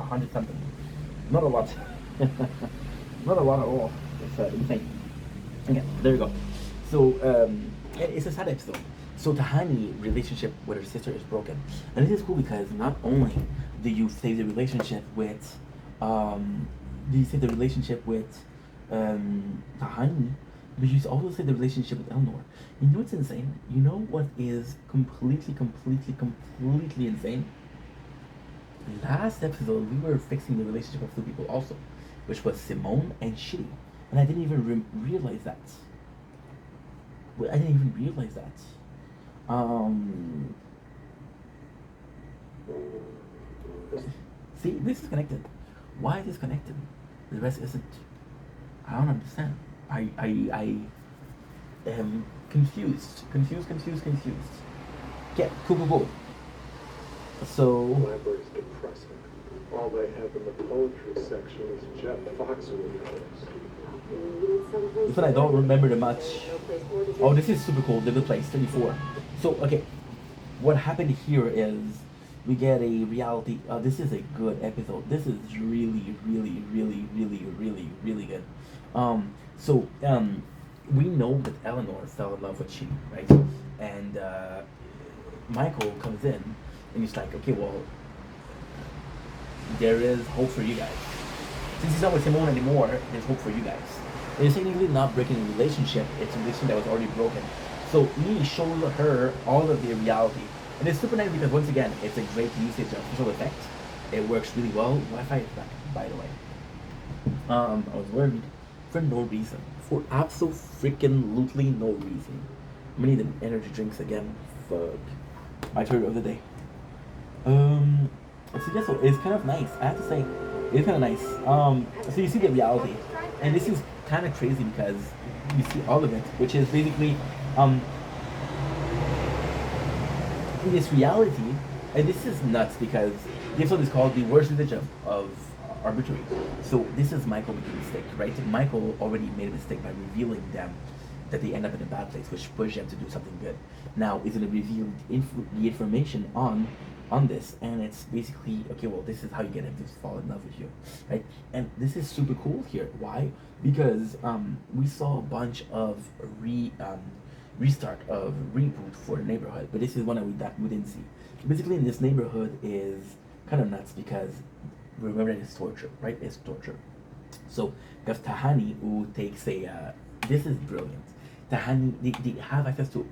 100 something. Not a lot. Not a lot at all. It's insane. Okay, there you go. So it's a sad episode. So Tahani relationship with her sister is broken, and this is cool because not only do you save the relationship with, um, do you save the relationship with Tahani, but you also save the relationship with Elnor. You know what's insane? You know what is completely insane? Last episode we were fixing the relationship of two people also, which was Simone and Shitty, and I didn't even realize that. Well, I didn't even realize that. Um, See, this is connected. Why is this connected? The rest isn't. I don't understand. I am confused. Okay, cool. So, Library's depressing. All they have in the poetry section is Jeff Foxworthy poems. this one I don't remember that much. Oh, this is super cool. Vivid Place 34. So, okay, what happened here is we get a reality. This is a good episode. This is really good. We know that Eleanor fell in love with Chi, right? And Michael comes in and he's like, okay, well, there is hope for you guys. Since he's not with Simone anymore, there's hope for you guys. And it's technically not breaking a relationship, it's a relationship that was already broken. So he shows her all of the reality. And it's super nice because once again, it's a great usage of visual effects. It works really well. Wi-Fi is back, by the way. I was worried for no reason. For absolutely no reason. I'm gonna need an energy drinks again. Fuck. My turn of the day. So yeah, so it's kind of nice. I have to say, it's kind of nice. So you see the reality, and this is kind of crazy because you see all of it, which is basically, in this reality, and this is nuts because the episode is called "The Worst Usage of Arbitrary." So this is Michael making a mistake, right? Michael already made a mistake by revealing them that they end up in a bad place, which pushed them to do something good. Now is going to reveal the information on this, and it's basically okay. Well, this is how you get him to fall in love with you, right? And this is super cool here. Why? Because we saw a bunch of restart of reboot for the neighborhood, but this is one that we didn't see. Basically, in this neighborhood is kind of nuts because remember it's torture, right? It's torture. So we have Tahani who takes a. This is brilliant. Tahani, they have access to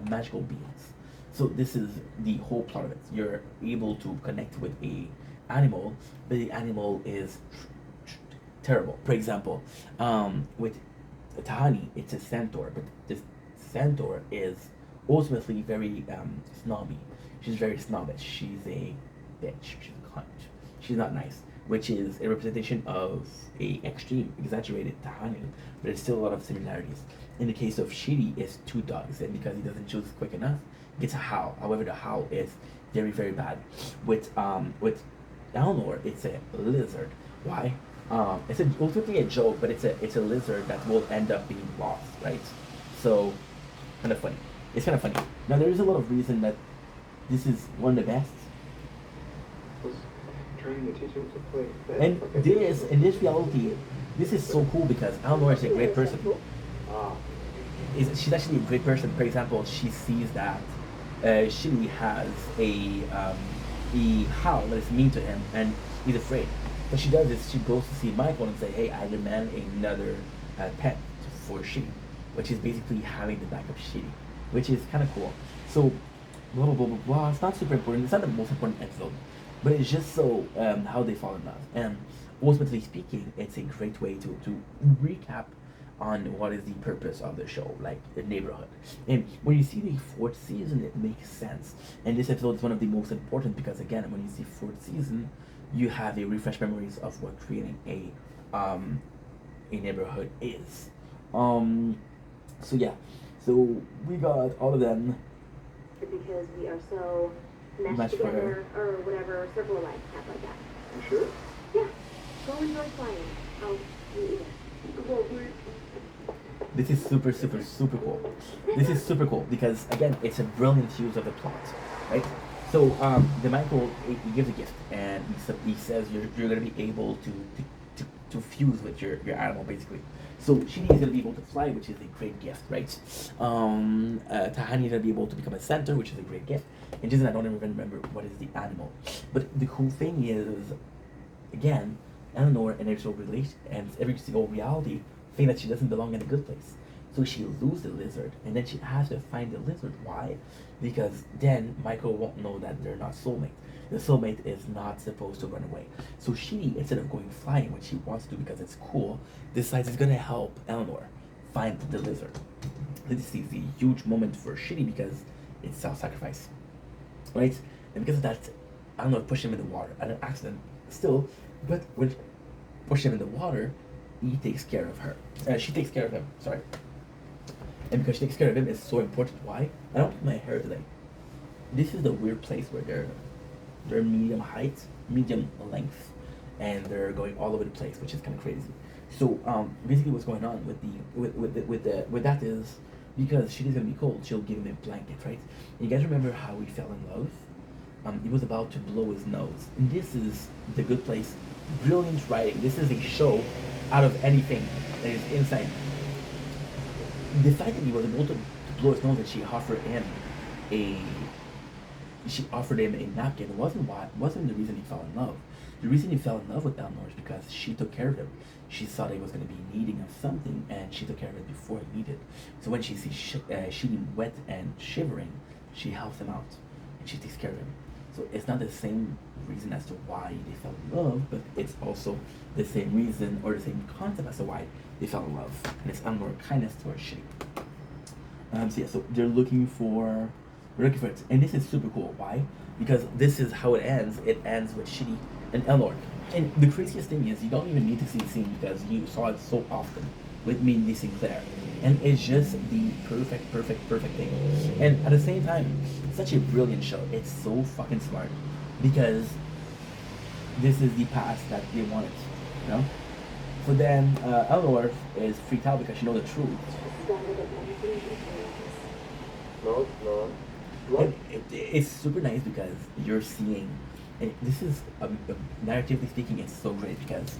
magical beings. So this is the whole plot of it. You're able to connect with a animal, but the animal is terrible. For example, with Tahani, it's a centaur, but this centaur is ultimately very snobby. She's very snobbish. She's a bitch. She's a cunt. She's not nice, which is a representation of a extreme, exaggerated Tahani, but it's still a lot of similarities. In the case of Shiri, it's two dogs, and because he doesn't choose quick enough, it's a howl. However, the howl is very bad. With Elnor, it's a lizard. Why? It's ultimately a joke, but it's a lizard that will end up being lost, right? So, kind of funny. It's kind of funny. Now there is a lot of reason that this is one of the best. Was trying to teach him to play. And this, in this reality, this is so cool because Elnor is a great person. She's actually a great person. For example, she sees that Shiri has a howl that is mean to him, and he's afraid. What she does is she goes to see Michael and say, "Hey, I demand another pet for Shiri," which is basically having the backup Shiri, which is kind of cool. So, blah. It's not super important. It's not the most important episode, but it's just so how they fall in love. And ultimately speaking, it's a great way to recap on what is the purpose of the show, like the neighborhood. And when you see the fourth season, it makes sense. And this episode is one of the most important because again, when you see fourth season, you have a refresh memories of what creating a neighborhood is. So yeah, so we got all of them. Because we are so meshed together, or whatever, circle of life, stuff like that. You sure? Yeah, go enjoy flying. I'll meet you there. This is super cool. This is super cool because again, it's a brilliant use of the plot, right? So the Michael he gives a gift, and he says you're gonna be able to fuse with your animal basically. So Shini is gonna be able to fly, which is a great gift, right? Tahani is gonna be able to become a centaur, which is a great gift. And just I don't even remember what is the animal. But the cool thing is, again, Eleanor and every single relation and every single reality think that she doesn't belong in a good place. So she loses the lizard, and then she has to find the lizard. Why? Because then Michael won't know that they're not soulmates. The soulmate is not supposed to run away. So she, instead of going flying, which she wants to do because it's cool, decides it's gonna help Eleanor find the lizard. This is a huge moment for Shitty because it's self-sacrifice, right? And because of that, Eleanor pushed him in the water at an accident still, but when she pushed him in the water, he takes care of her. She takes care of him, sorry. And because she takes care of him, it's so important. Why? I don't have my hair today. This is the weird place where they're medium height, medium length, and they're going all over the place, which is kind of crazy. So basically, what's going on with that is because Shitty's gonna be cold, she'll give him a blanket, right? And you guys remember how he fell in love? He was about to blow his nose, and this is the good place. Brilliant writing. This is a show out of anything that is insane. The fact that he was able to blow his nose and a she offered him a napkin wasn't the reason he fell in love. The reason he fell in love with Eleanor is because she took care of him. She thought he was going to be needing of something, and she took care of it before he needed. So when she sees Sheen wet and shivering, she helps him out, and she takes care of him. So it's not the same reason as to why they fell in love, but it's also the same reason or the same concept as to why they fell in love. And it's Eleanor kindness towards Sheen. So yeah, so they're looking for it, and this is super cool. Why? Because this is how it ends. It ends with Shitty and Eleanor. And the craziest thing is, you don't even need to see the scene because you saw it so often with Mindy Sinclair, and it's just the perfect thing. And at the same time, it's such a brilliant show. It's so fucking smart because this is the past that they wanted, you know. So then Eleanor is freaked out because she knows the truth. No. And it's super nice because you're seeing, and this is narratively speaking, it's so great because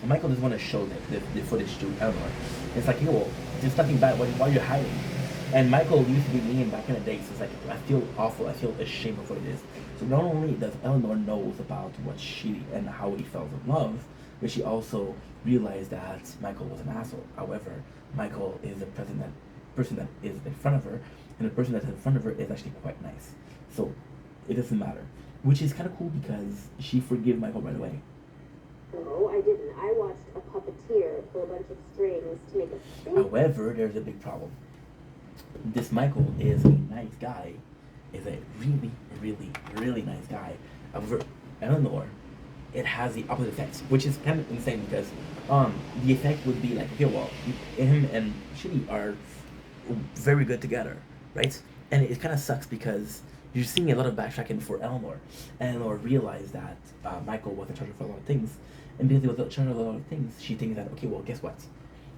Michael doesn't want to show the footage to Eleanor. It's like, well, there's nothing bad. Why are you hiding? And Michael used to be mean back in the day, so it's like, I feel awful. I feel ashamed of what it is. So not only does Eleanor knows about what she and how he fell in love, but she also realized that Michael was an asshole. However, Michael is the person that is in front of her, and the person that's in front of her is actually quite nice. So it doesn't matter. Which is kind of cool because she forgave Michael right away. No, I didn't. I watched a puppeteer pull a bunch of strings to make a thing. However, there's a big problem. This Michael is a nice guy, is a really nice guy. However, Eleanor, it has the opposite effect, which is kind of insane because the effect would be like, okay, well, him and Shitty are very good together, right? And it kind of sucks because you're seeing a lot of backtracking for Eleanor. Eleanor realized that Michael was in charge of a lot of things, and because he was in charge of a lot of things, she thinks that, okay, well, guess what?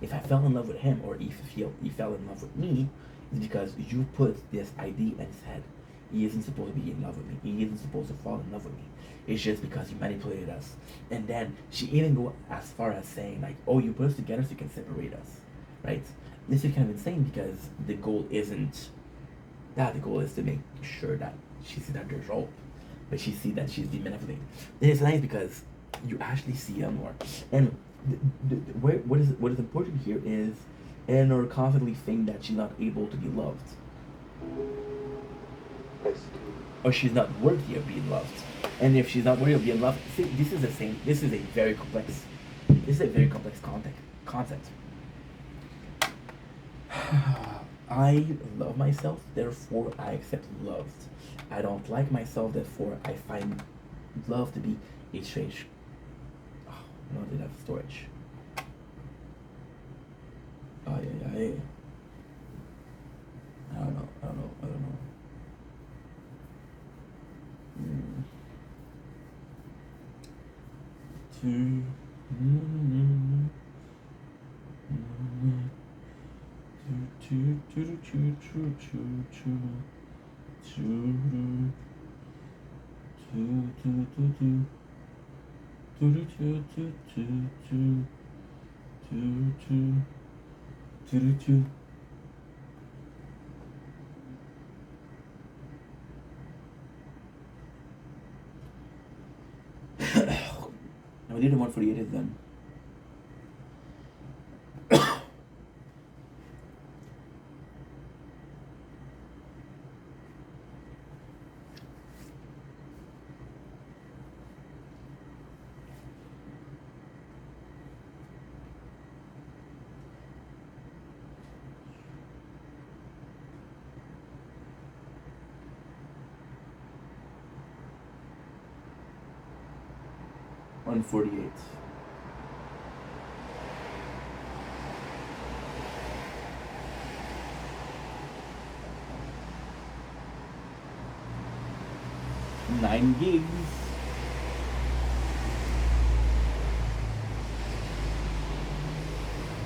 If I fell in love with him, or if he fell in love with me, it's because you put this idea in his head. He isn't supposed to be in love with me. He isn't supposed to fall in love with me. It's just because you manipulated us. And then she even go as far as saying like, oh, you put us together so you can separate us, right? This is kind of insane because the goal isn't that. The goal is to make sure that she sees that there's hope, but she sees that she's being manipulated. And it's nice because you actually see Eleanor. And what is important here is Eleanor constantly think that she's not able to be loved, I see. or she's not worthy of being loved. And if she's not worthy of being loved, see, this is a very complex concept. I love myself, therefore I accept loved. I don't like myself, therefore I find love to be a strange. Oh, no, I didn't have storage. Oh yeah. I don't know. We did a 148 is done. $148. $9 gigs.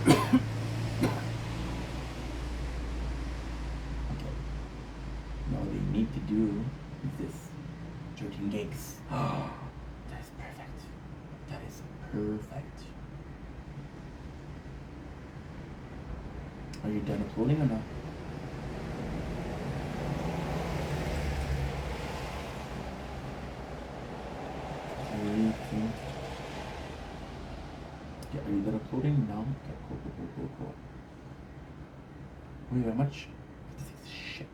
Now what they need to do is this 13 gigs. Oh, that is perfect. That is perfect. Are you done uploading or not? Yeah, are you done uploading? No? Okay, cool. Thank you very much. This is shit.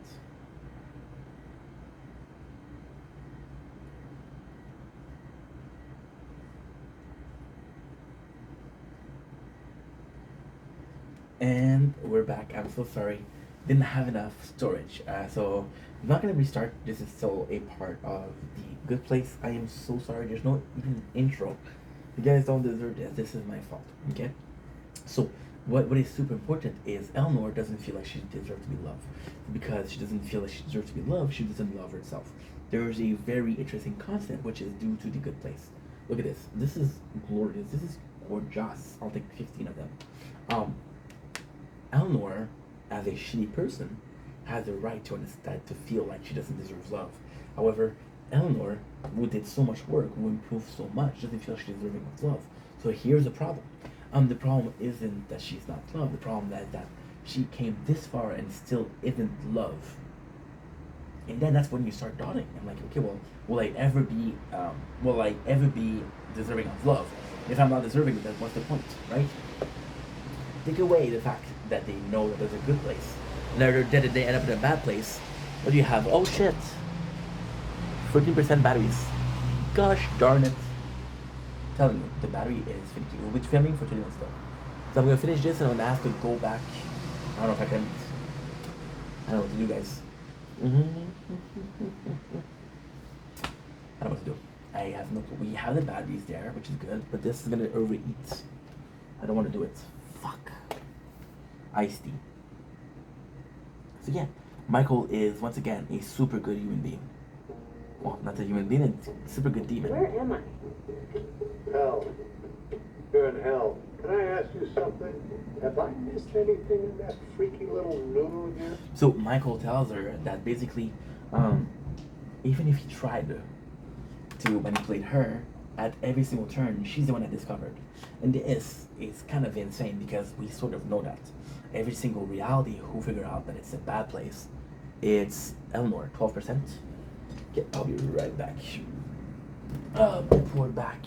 And we're back. I'm so sorry. Didn't have enough storage. So I'm not gonna restart. This is still a part of the good place. I am so sorry. There's no even intro. You guys don't deserve this. This is my fault. Okay? So what is super important is Eleanor doesn't feel like she deserves to be loved. Because she doesn't feel like she deserves to be loved, she doesn't love herself. There is a very interesting concept which is due to the good place. Look at this. This is glorious. This is gorgeous. I'll take 15 of them. Eleanor, as a shitty person, has the right to understand, to feel like she doesn't deserve love. However, Eleanor, who did so much work, who improved so much, doesn't feel she's deserving of love. So here's the problem. The problem isn't that she's not loved. The problem is that she came this far and still isn't loved. And then that's when you start doubting. I'm like, okay, well, will I ever be deserving of love? If I'm not deserving, then what's the point, right? Take away the fact that they know that there's a good place. And then they end up in a bad place. What do you have? Oh shit! 14% batteries. Gosh darn it. I'm telling you, the battery is finicky. We'll be filming for 20 minutes though. So I'm gonna finish this and I'm gonna have to go back. I don't know if I can. I don't know what to do, guys. I don't know what to do. I have no clue. We have the batteries there, which is good, but this is gonna overeat. I don't want to do it. Fuck. Iced tea. So yeah, Michael is once again a super good human being. Well, not a human being, a super good demon. Where am I? Hell. You're in hell. Can I ask you something? Have I missed anything in that freaky little noodle here? So Michael tells her that basically, even if he tried to manipulate her, at every single turn, she's the one that discovered. And this is kind of insane because we sort of know that. Every single reality who figure out that it's a bad place, it's Eleanor, 12%. Okay, I'll be right back. Report back.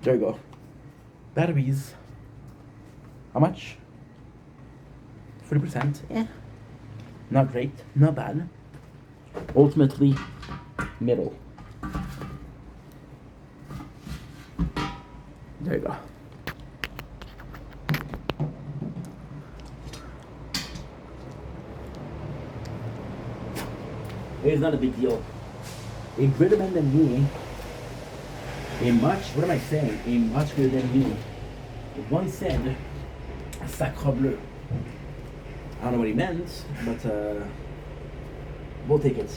There you go. Batteries. How much? 40%. Yeah. Not great. Not bad. Ultimately, middle. There you go. It's not a big deal. A greater man than me, what am I saying? A much greater than me. Once said, sacre bleu. I don't know what he meant, but we'll take it.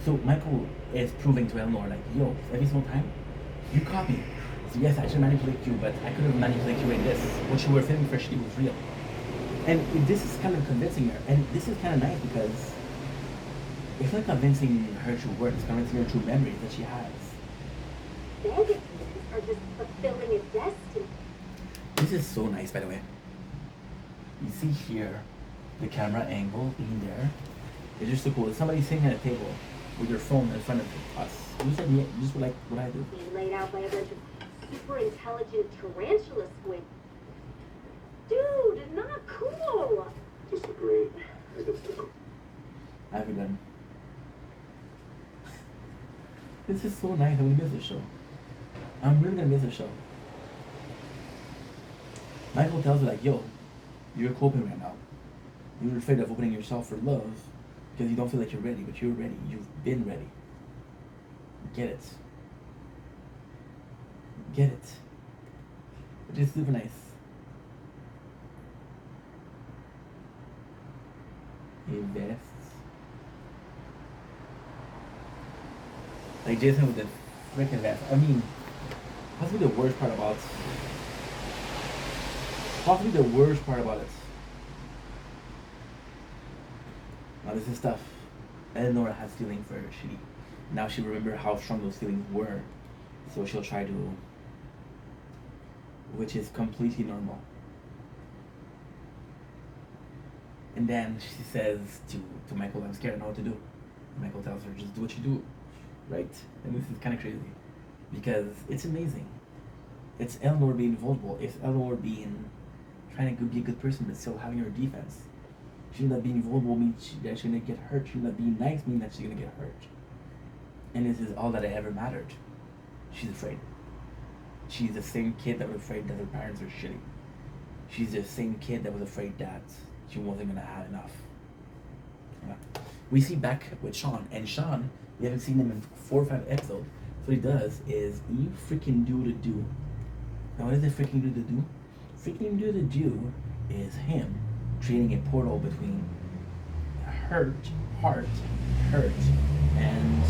So Michael is proving to Eleanor, like, yo, every single time, you copy. So yes, I should manipulate you, but I could have manipulated you in this. What you were feeling for she was real. And this is kind of convincing her. And this is kind of nice because it's not convincing her true words, it's convincing her true memories that she has. Megan are just fulfilling a destiny. This is so nice, by the way. You see here, the camera angle being there. It's just so cool. It's somebody sitting at a table with your phone in front of us. You said me, just like what I do. Being laid out by a bunch of super intelligent tarantula squid. Dude, not cool. Disagree. I think it's cool. I haven't done. This is so nice. I'm gonna miss the show. I'm really gonna miss the show. Michael tells her like, yo, you're coping right now. You're afraid of opening yourself for love because you don't feel like you're ready, but you're ready. You've been ready. Get it. Get it. Which is super nice. Invest. Like Jason with the freaking vest. I mean, possibly the worst part about it. Now this is stuff Eleanor has feeling for Shitty. Now she remember how strong those feelings were. So she'll try to, which is completely normal. And then she says to Michael, I'm scared, I know what to do. Michael tells her, just do what you do. Right? And this is kind of crazy. Because it's amazing. It's Eleanor being vulnerable. It's Eleanor trying to be a good person but still having her defense. She's not being vulnerable means that she's gonna get hurt. She's not being nice means that she's gonna get hurt. And this is all that ever mattered. She's afraid. She's the same kid that was afraid that her parents are shitty. She's the same kid that was afraid that she wasn't gonna have enough. Yeah. We see back with Sean, and Sean, we haven't seen him in 4 or 5 episodes. So what he does is you freaking do to do. Now what is it freaking do to do? Freaking do to do is him creating a portal between heart, and